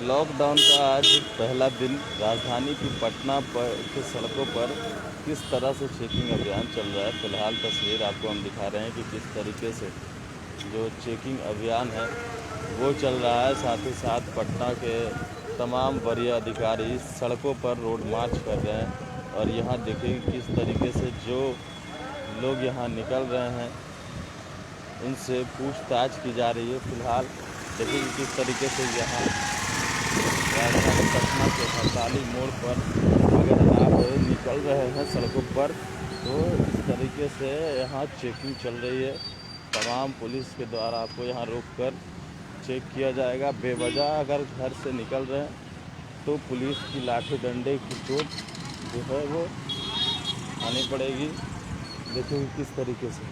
Lockdown का आज पहला दिन राजधानी की पटना के सड़कों पर किस तरह से चेकिंग अभियान चल रहा है। फिलहाल तस्वीर आपको हम दिखा रहे हैं कि किस तरीके से जो चेकिंग अभियान है वो चल रहा है। साथ ही साथ पटना के तमाम वरीय अधिकारी सड़कों पर रोड मार्च कर रहे हैं और यहाँ देखिए किस तरीके से जो लोग यहाँ निकल रहे हैं उनसे पूछताछ की जा रही है। फिलहाल देखिए किस तरीके से यहाँ राजधानी पटना के हड़ताली मोड़ पर अगर आप निकल रहे हैं सड़कों पर तो इस तरीके से यहाँ चेकिंग चल रही है। तमाम पुलिस के द्वारा आपको यहाँ रोककर चेक किया जाएगा। बेवजह अगर घर से निकल रहे हैं तो पुलिस की लाठी डंडे की चोट जो है वो आनी पड़ेगी। देखिए किस तरीके से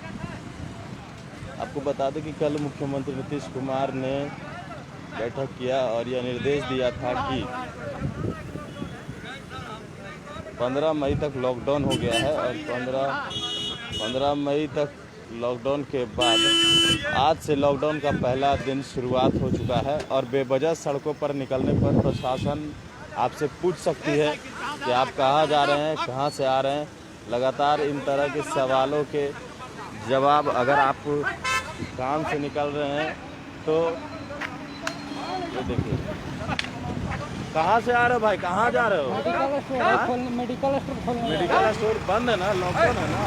आपको बता दें कि कल मुख्यमंत्री नीतीश कुमार ने बैठक किया और यह निर्देश दिया था कि 15 मई तक लॉकडाउन हो गया है और 15 मई तक लॉकडाउन के बाद आज से लॉकडाउन का पहला दिन शुरुआत हो चुका है और बेवजह सड़कों पर निकलने पर प्रशासन आपसे पूछ सकती है कि आप कहाँ जा रहे हैं, कहाँ से आ रहे हैं। लगातार इन तरह के सवालों के जवाब अगर आप काम से निकल रहे हैं तो ये देखिए कहाँ से आ रहे हो भाई, कहाँ जा रहे हो? मेडिकल स्टोर बंद है ना, लॉकडाउन है ना।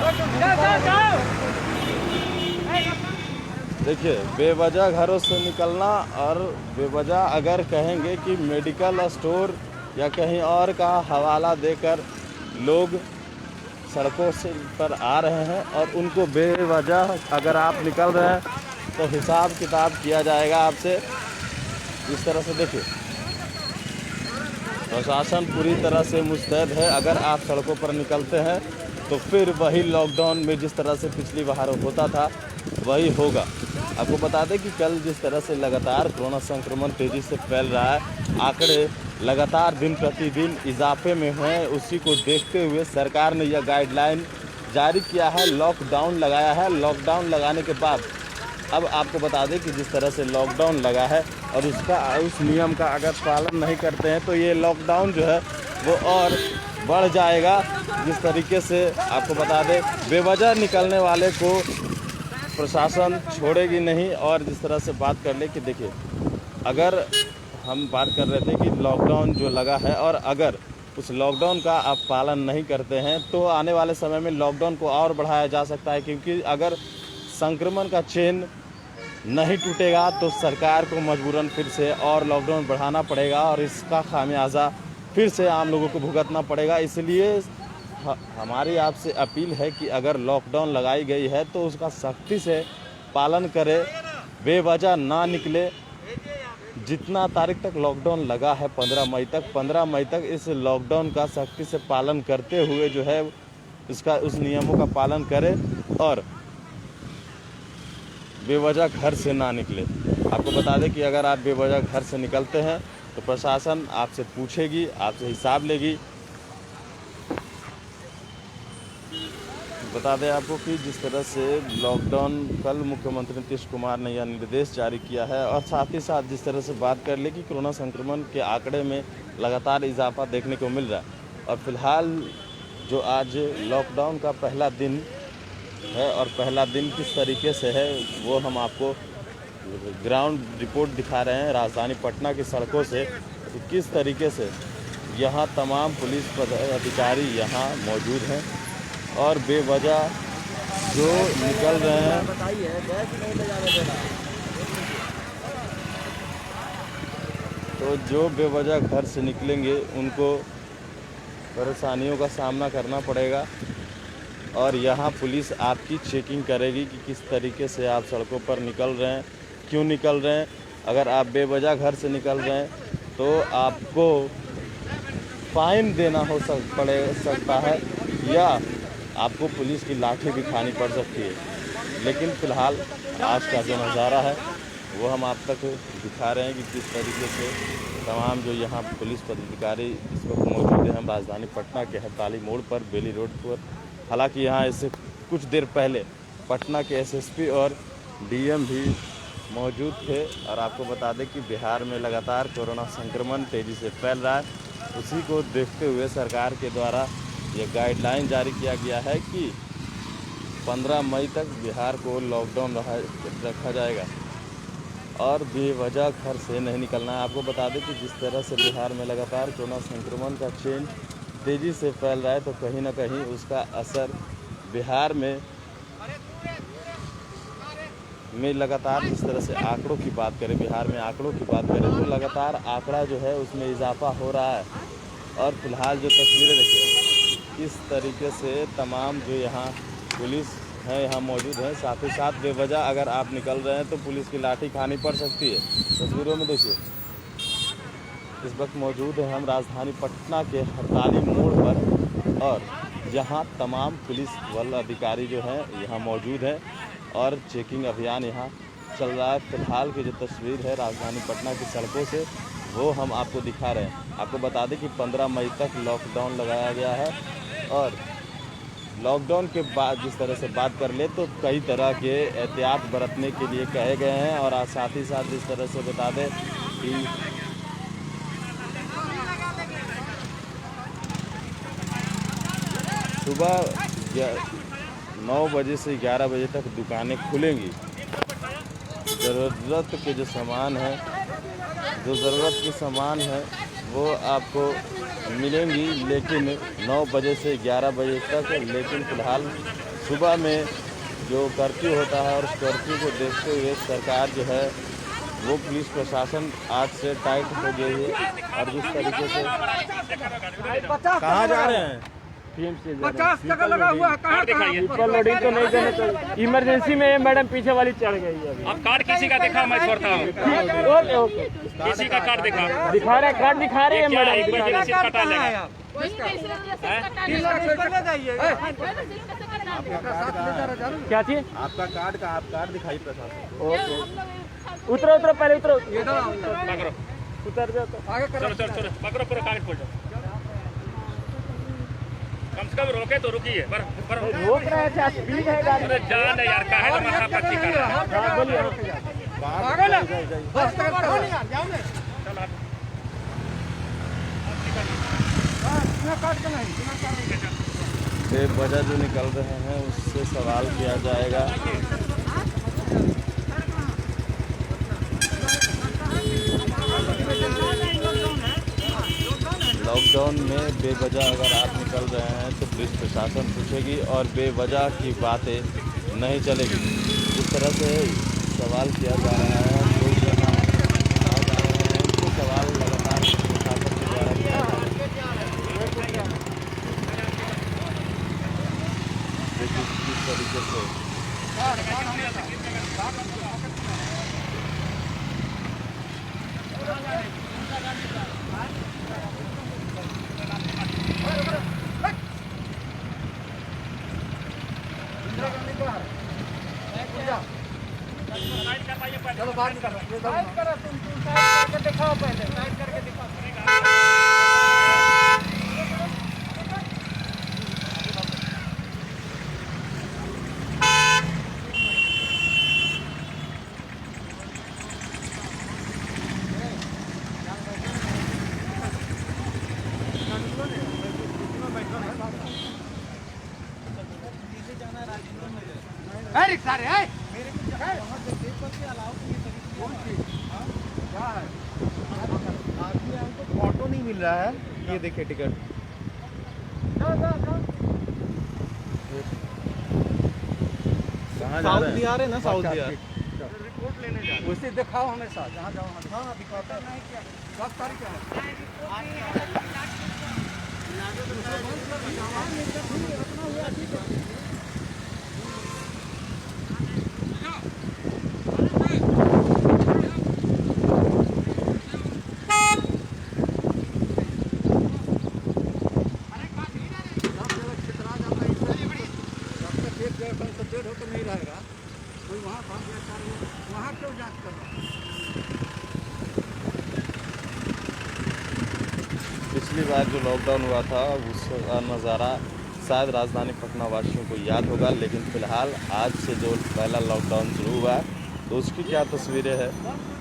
देखिए बेवजह घरों से निकलना और बेवजह अगर कहेंगे कि मेडिकल स्टोर या कहीं और का हवाला देकर लोग सड़कों से पर आ रहे हैं और उनको बेवजह अगर आप निकल रहे हैं तो हिसाब किताब किया जाएगा आपसे। इस तरह से देखिए प्रशासन पूरी तरह से मुस्तैद है। अगर आप सड़कों पर निकलते हैं तो फिर वही लॉकडाउन में जिस तरह से पिछली बार होता था वही होगा। आपको बता दें कि कल जिस तरह से लगातार कोरोना संक्रमण तेज़ी से फैल रहा है, आंकड़े लगातार दिन प्रतिदिन इजाफे में हैं, उसी को देखते हुए सरकार ने यह गाइडलाइन जारी किया है, लॉकडाउन लगाया है। लॉकडाउन लगाने के बाद अब आपको बता दें कि जिस तरह से लॉकडाउन लगा है और उस नियम का अगर पालन नहीं करते हैं तो ये लॉकडाउन जो है वो और बढ़ जाएगा। जिस तरीके से आपको बता दें बेवजह निकलने वाले को प्रशासन छोड़ेगी नहीं। और जिस तरह से बात कर ले कि देखिए अगर हम बात कर रहे थे कि लॉकडाउन जो लगा है और अगर उस लॉकडाउन का आप पालन नहीं करते हैं तो आने वाले समय में लॉकडाउन को और बढ़ाया जा सकता है, क्योंकि अगर संक्रमण का चेन नहीं टूटेगा तो सरकार को मजबूरन फिर से और लॉकडाउन बढ़ाना पड़ेगा और इसका खामियाजा फिर से आम लोगों को भुगतना पड़ेगा। इसलिए हमारी आपसे अपील है कि अगर लॉकडाउन लगाई गई है तो उसका सख्ती से पालन करें, बेवजह ना निकले। जितना तारीख तक लॉकडाउन लगा है 15 मई तक इस लॉकडाउन का सख्ती से पालन करते हुए जो है उस नियमों का पालन करें और बेवजह घर से ना निकले। आपको बता दें कि अगर आप बेवजह घर से निकलते हैं तो प्रशासन आपसे पूछेगी, आपसे हिसाब लेगी। बता दें आपको कि जिस तरह से लॉकडाउन कल मुख्यमंत्री नीतीश कुमार ने यह निर्देश जारी किया है और साथ ही साथ जिस तरह से बात कर ले कि कोरोना संक्रमण के आंकड़े में लगातार इजाफा देखने को मिल रहा है और फिलहाल जो आज लॉकडाउन का पहला दिन है और पहला दिन किस तरीके से है वो हम आपको ग्राउंड रिपोर्ट दिखा रहे हैं राजधानी पटना की सड़कों से कि किस तरीके से यहाँ तमाम पुलिस अधिकारी यहाँ मौजूद हैं और बेवजह जो निकल रहे हैं तो जो बेवजह घर से निकलेंगे उनको परेशानियों का सामना करना पड़ेगा और यहाँ पुलिस आपकी चेकिंग करेगी कि किस तरीके से आप सड़कों पर निकल रहे हैं, क्यों निकल रहे हैं। अगर आप बेवजह घर से निकल रहे हैं तो आपको फाइन देना पड़ सकता है या आपको पुलिस की लाठी भी खानी पड़ सकती है। लेकिन फ़िलहाल आज का जो नज़ारा है वो हम आप तक दिखा रहे हैं कि किस तरीके से तमाम जो यहाँ पुलिस पदाधिकारी इस वक्त मौजूद हैं राजधानी पटना के हड़ताली मोड़ पर बेली रोड पर। हालांकि यहाँ इससे कुछ देर पहले पटना के एसएसपी और डीएम भी मौजूद थे। और आपको बता दें कि बिहार में लगातार कोरोना संक्रमण तेज़ी से फैल रहा है। उसी को देखते हुए सरकार के द्वारा ये गाइडलाइन जारी किया गया है कि 15 मई तक बिहार को लॉकडाउन रखा जाएगा और बेवजह घर से नहीं निकलना है। आपको बता दें कि जिस तरह से बिहार में लगातार कोरोना संक्रमण का चेन तेज़ी से फैल रहा है, तो कहीं ना कहीं उसका असर बिहार में लगातार जिस तरह से आंकड़ों की बात करें, बिहार में आंकड़ों की बात करें तो लगातार आंकड़ा जो है उसमें इजाफा हो रहा है। और फिलहाल जो तस्वीरें देखिए, किस तरीके से तमाम जो यहाँ पुलिस है यहाँ मौजूद है। साथ ही साथ बेवजह अगर आप निकल रहे हैं तो पुलिस की लाठी खानी पड़ सकती है। तस्वीरों में देखिए, इस वक्त मौजूद है हम राजधानी पटना के हड़ताली मोड़ पर, और यहाँ तमाम पुलिस बल अधिकारी जो हैं यहाँ मौजूद हैं और चेकिंग अभियान यहाँ चल रहा है। फिलहाल की जो तस्वीर है राजधानी पटना की सड़कों से वो हम आपको दिखा रहे हैं। आपको बता दें कि 15 मई तक लॉकडाउन लगाया गया है। और लॉकडाउन के बाद जिस तरह से बात कर ले तो कई तरह के एहतियात बरतने के लिए कहे गए हैं। और साथ ही साथ जिस तरह से बता दें कि सुबह 9 बजे से 11 बजे तक दुकानें खुलेंगी। ज़रूरत के जो सामान है, जो ज़रूरत के सामान है वो आपको मिलेंगी, लेकिन 9 बजे से 11 बजे तक। लेकिन फ़िलहाल सुबह में जो कर्फ्यू होता है और उस कर्फ्यू को देखते हुए सरकार जो है वो पुलिस प्रशासन आज से टाइट हो गई है। और जिस तरीके से कहाँ जा रहे हैं, 50 टका लगा हुआ है, कहाँ लोडिंग तो नहीं देने चाहिए। इमरजेंसी में मैडम पीछे वाली चढ़ गई है। अब कार्ड किसी का दिखा, मैं छोड़ता हूँ। ओके ओके, किसी का कार्ड दिखा कार्ड दिखा रहे हैं मैडम। कटा लेगा। क्या चीज? आपका कार्ड का आप कार्ड दिखाई प्रशासन। ओके, उतरो उतरो, पहले उतरो, पकड़ो, उतर जाओ तो आगे चलो चलो चलो, पकड़ो पूरा कागज खोल जाओ। कम से कम रोके तो रुकिए। रोक रहे हैं, स्पीड है गाड़ी। अरे जान है यार, काहे माथा पच्ची कर रहा है। हाँ बोलिए। पागल है, बस करो यार, जाओ ना। चल आप बेवजह जो निकल रहे हैं उससे सवाल किया जाएगा। लॉकडाउन में बेवजह अगर आप निकल रहे हैं तो पुलिस प्रशासन पूछेगी और बेवजह की बातें नहीं चलेगी। जिस तरह से सवाल किया जा रहा है, लोग यहाँ आ जा रहे हैं, उनको सवाल लगातार प्रशासन के द्वारा किया जा रहा है। देखिए किस तरीके से चलो बाहर निकलो, साइड करो, तुम साइड करके दिखाओ, पहले साइड करके दिखाओ। रिक्शा रे ऑटो नहीं मिल रहा है। ये देखिए टिकट, कहाँ जा रहे हैं? साउथ बिहार है ना, साउथ बिहार। रिपोर्ट लेने जा। उसे दिखाओ हमेशा, जहाँ जाओ वहाँ। हाँ दिखाते हैं। 10 तारीख है। हो तो नहीं रहेगा कोई वहाँ क्यों जांच कर रहा है? पिछली बार जो लॉकडाउन हुआ था उसका नज़ारा शायद राजधानी पटना वासियों को याद होगा। लेकिन फ़िलहाल आज से जो पहला लॉकडाउन शुरू हुआ है तो उसकी क्या तस्वीरें हैं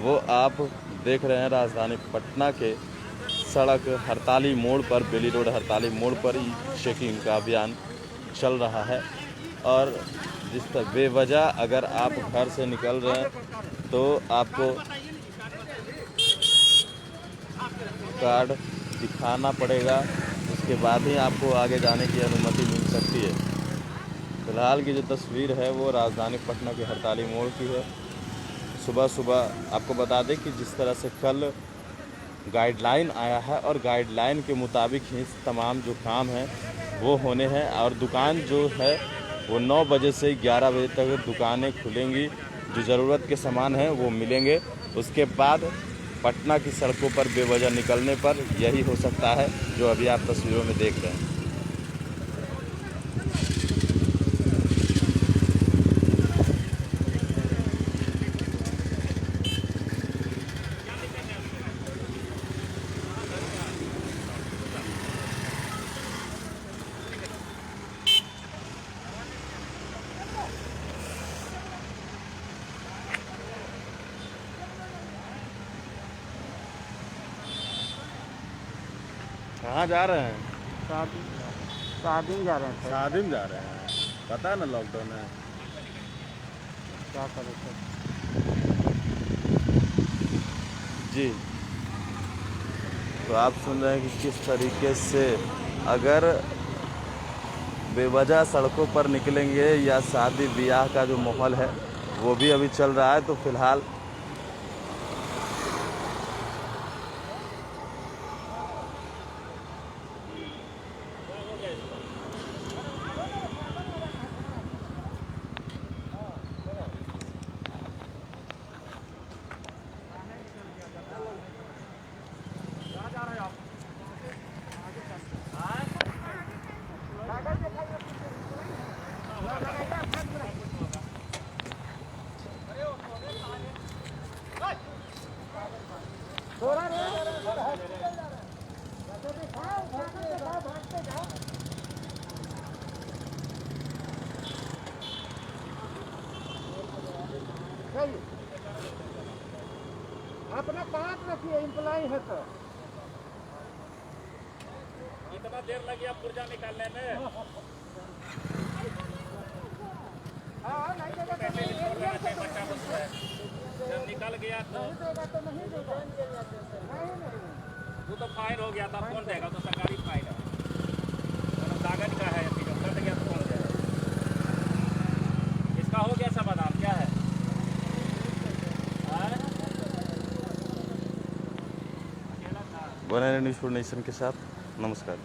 वो आप देख रहे हैं। राजधानी पटना के सड़क हड़ताली मोड़ पर, बेली रोड हड़ताली मोड़ पर ही चेकिंग का अभियान चल रहा है। और जिस तरह बेवजह अगर आप घर से निकल रहे हैं तो आपको कार्ड दिखाना पड़ेगा, उसके बाद ही आपको आगे जाने की अनुमति मिल सकती है। फिलहाल की जो तस्वीर है वो राजधानी पटना के हड़ताली मोड़ की है। सुबह सुबह आपको बता दें कि जिस तरह से कल गाइडलाइन आया है और गाइडलाइन के मुताबिक ही तमाम जो काम हैं वो होने हैं। और दुकान जो है वो 9 बजे से 11 बजे तक दुकानें खुलेंगी। जो ज़रूरत के सामान हैं वो मिलेंगे। उसके बाद पटना की सड़कों पर बेवजह निकलने पर यही हो सकता है जो अभी आप तस्वीरों में देख रहे हैं। कहाँ जा रहे हैं? शादी में जा रहे थे। शादी में जा रहे हैं। पता है ना लॉकडाउन है। क्या करें सर? जी, तो आप सुन रहे हैं कि किस तरीके से अगर बेवजह सड़कों पर निकलेंगे या शादी ब्याह का जो माहौल है वो भी अभी चल रहा है। तो फिलहाल अपना बात रखिए, एम्प्लॉय है तो इतना देर लगी अब पुर्जा निकालने में। हाँ नहीं देगा तो नहीं देगा, जब निकल गया तो नहीं देगा। वो तो फाइन हो गया था, कौन देगा? तो सरकारी फाइन है, कागज का है, कट गया तो कौन देगा? इसका हो गया समाधान, क्या है? बने न्यूज़4 नेशन के साथ। नमस्कार।